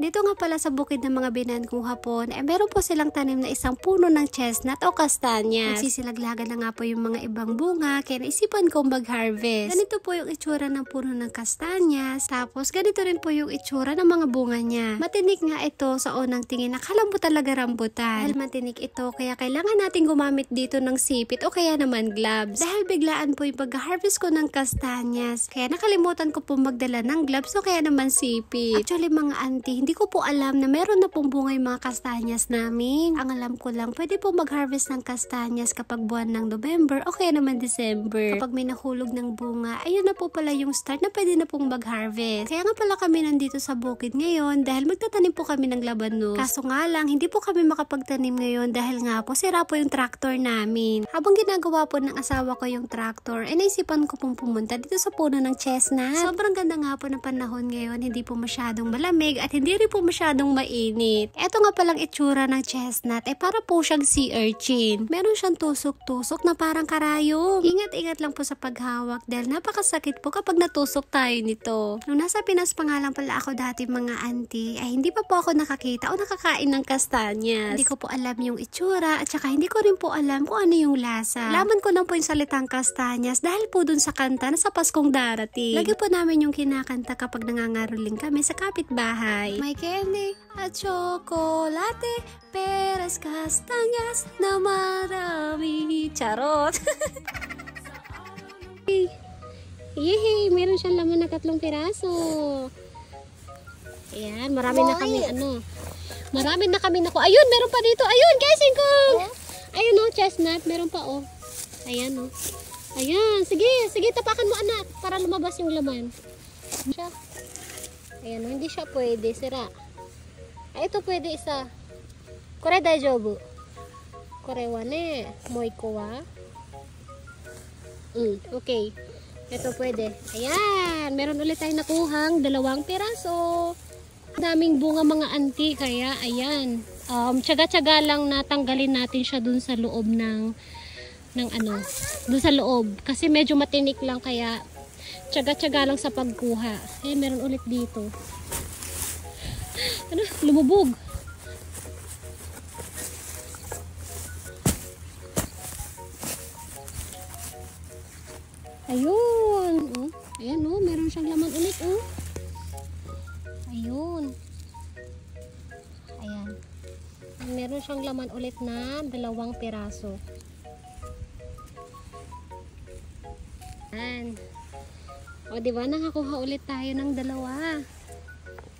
Dito nga pala sa bukid ng mga binan kong hapon, meron po silang tanim na isang puno ng chestnut o kastanyas. Nagsisilaglagan na nga po yung mga ibang bunga, kaya naisipan kong mag-harvest. Ganito po yung itsura ng puno ng kastanyas, tapos ganito rin po yung itsura ng mga bunga niya. Matinik nga ito sa unang tingin, akala mo talaga rambutan. Dahil matinik ito, kaya kailangan natin gumamit dito ng sipit o kaya naman gloves. Dahil biglaan po yung pag-harvest ko ng kastanyas, kaya nakalimutan ko po magdala ng gloves o kaya naman sipit. Actually mga auntie, hindi ko po alam na meron na pong bunga yung mga kastanyas namin. Ang alam ko lang, pwede po mag-harvest ng kastanyas kapag buwan ng November o kaya naman December. Kapag may nahulog ng bunga, ayun na po pala yung start na pwede na pong mag-harvest. Kaya nga pala kami nandito sa bukid ngayon dahil magtatanim po kami ng labanos. Kaso nga lang, hindi po kami makapagtanim ngayon dahil nga po sira po yung tractor namin. Habang ginagawa po ng asawa ko yung tractor, naisipan ko pong pumunta dito sa puno ng chestnut. Sobrang ganda nga po ng panahon ngayon, hindi po masyadong malamig at hindi rin po masyadong mainit. Eto nga palang itsura ng chestnut, para po siyang sea urchin. Meron siyang tusok-tusok na parang karayom. Ingat-ingat lang po sa paghawak dahil napakasakit po kapag natusok tayo nito. Nung nasa Pinas pa nga lang pala ako dati mga auntie, ay hindi pa po ako nakakita o nakakain ng kastanyas. Hindi ko po alam yung itsura at saka hindi ko rin po alam kung ano yung lasa. Laman ko lang po yung salitang kastanyas dahil po dun sa kanta na sa Paskong darating. Lagi po namin yung kinakanta kapag nangangaroling kami sa kapitbahay. May candy at chocolate, peras, kastanyas na marami. Charot! Yehey! Meron siyang laman na 3 piraso. Ayan, marami na kami Marami na kami nakuha. Ayun, meron pa dito. Ayun, guys, kong! Ayun chestnut. Meron pa Ayan Ayan, sige, tapakan mo anak para lumabas yung laman. Ayan, hindi siya pwede, sira. Ay, ito pwede isa. Kore daijoubu. Kore wa ne, moiko wa. Okay. Ito pwede. Ayan, meron ulit tayong nakuhang 2 piraso. Daming bunga mga auntie, kaya ayan. Tsaga-tsaga lang natanggalin natin siya dun sa loob ng dun sa loob. Kasi medyo matinik lang, kaya tsaga-tsaga lang sa pagkuha. Meron ulit dito. Lumubog. Ayun. Ayan meron siyang laman ulit Ayun. Ayan. Meron siyang laman ulit na 2 piraso. Ayan. Diba? Nakakuha ulit tayo ng 2.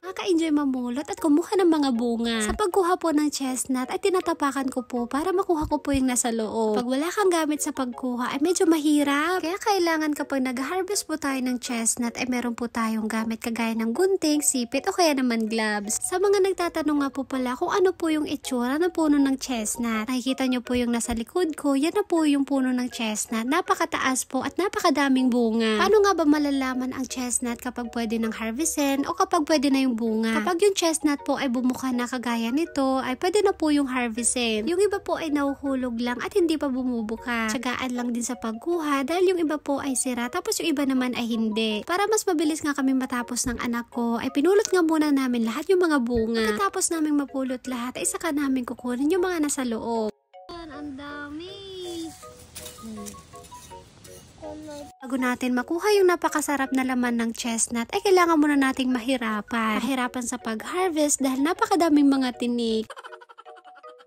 Nakaka-enjoy mamulot at kumuha ng mga bunga. Sa pagkuha po ng chestnut ay tinatapakan ko po para makuha ko po yung nasa loob. Pag wala kang gamit sa pagkuha ay medyo mahirap. Kaya kailangan kapag nag-harvest po tayo ng chestnut ay meron po tayong gamit kagaya ng gunting, sipit o kaya naman gloves. Sa mga nagtatanong nga po pala kung ano po yung itsura ng puno ng chestnut. Nakikita nyo po yung nasa likod ko, yan na po yung puno ng chestnut. Napakataas po at napakadaming bunga. Paano nga ba malalaman ang chestnut kapag pwede nang harvestin o kapag pwede na yung bunga? Kapag yung chestnut po ay bumuka na kagaya nito, ay pwede na po yung harvestin. Yung iba po ay nahuhulog lang at hindi pa bumubuka. Tsagaan lang din sa pagkuha dahil yung iba po ay sira tapos yung iba naman ay hindi. Para mas mabilis nga kami matapos ng anak ko, ay pinulot nga muna namin lahat yung mga bunga. Pagkatapos namin mapulot lahat, ay saka namin kukunin yung mga nasa loob. Ang dami! Bago natin makuha yung napakasarap na laman ng chestnut, ay kailangan muna nating mahirapan. Mahirapan sa pag-harvest dahil napakadaming mga tinik.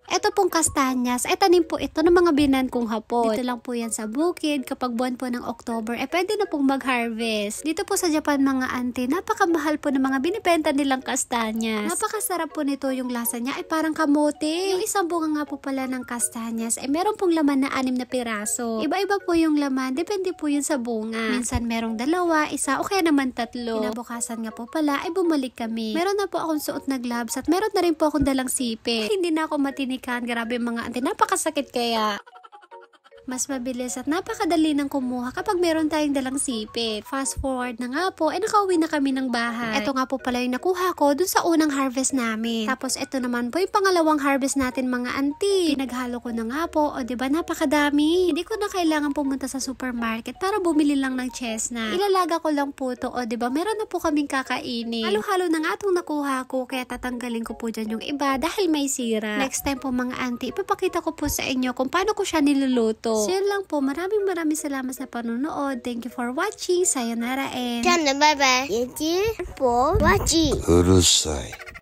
Ito pong kastanyas, ay tanim po ito ng mga binan kong hapon. Dito lang po yan sa bukid. Kapag buwan po ng October, pwede na pong mag-harvest. Dito po sa Japan mga auntie, napakamahal po ng mga binibenta nilang kastanyas. Napakasarap po nito, yung lasa niya ay parang kamote. Yung isang bunga nga po pala ng kastanyas ay meron pong laman na 6 na piraso. Iba-iba po yung laman, depende po yun sa bunga. Minsan merong 2, 1 o kaya naman 3. Kinabukasan nga po pala ay bumalik kami. Meron na po akong suot na gloves at meron na rin po akong dalang sipe. Hindi na ako matinik. Grabe mga auntie, napakasakit kaya. Mas mabilis at napakadali ng kumuha kapag meron tayong dalang sipit. Fast forward na nga po, nakauwi na kami ng bahay. Ito nga po pala yung nakuha ko dun sa unang harvest namin. Tapos ito naman po yung pangalawang harvest natin mga auntie. Pinaghalo ko na nga po, o diba napakadami. Hindi ko na kailangan pumunta sa supermarket para bumili lang ng chestnut. Ilalaga ko lang po to, o diba meron na po kaming kakainin. Halo-halo na nga itong nakuha ko, kaya tatanggalin ko po dyan yung iba dahil may sira. Next time po mga auntie, ipapakita ko po sa inyo kung paano ko siya niluluto. So yun lang po, maraming salamat sa panonood. Thank you for watching. Sayonara and... bye bye. 也接播watching。うるさい。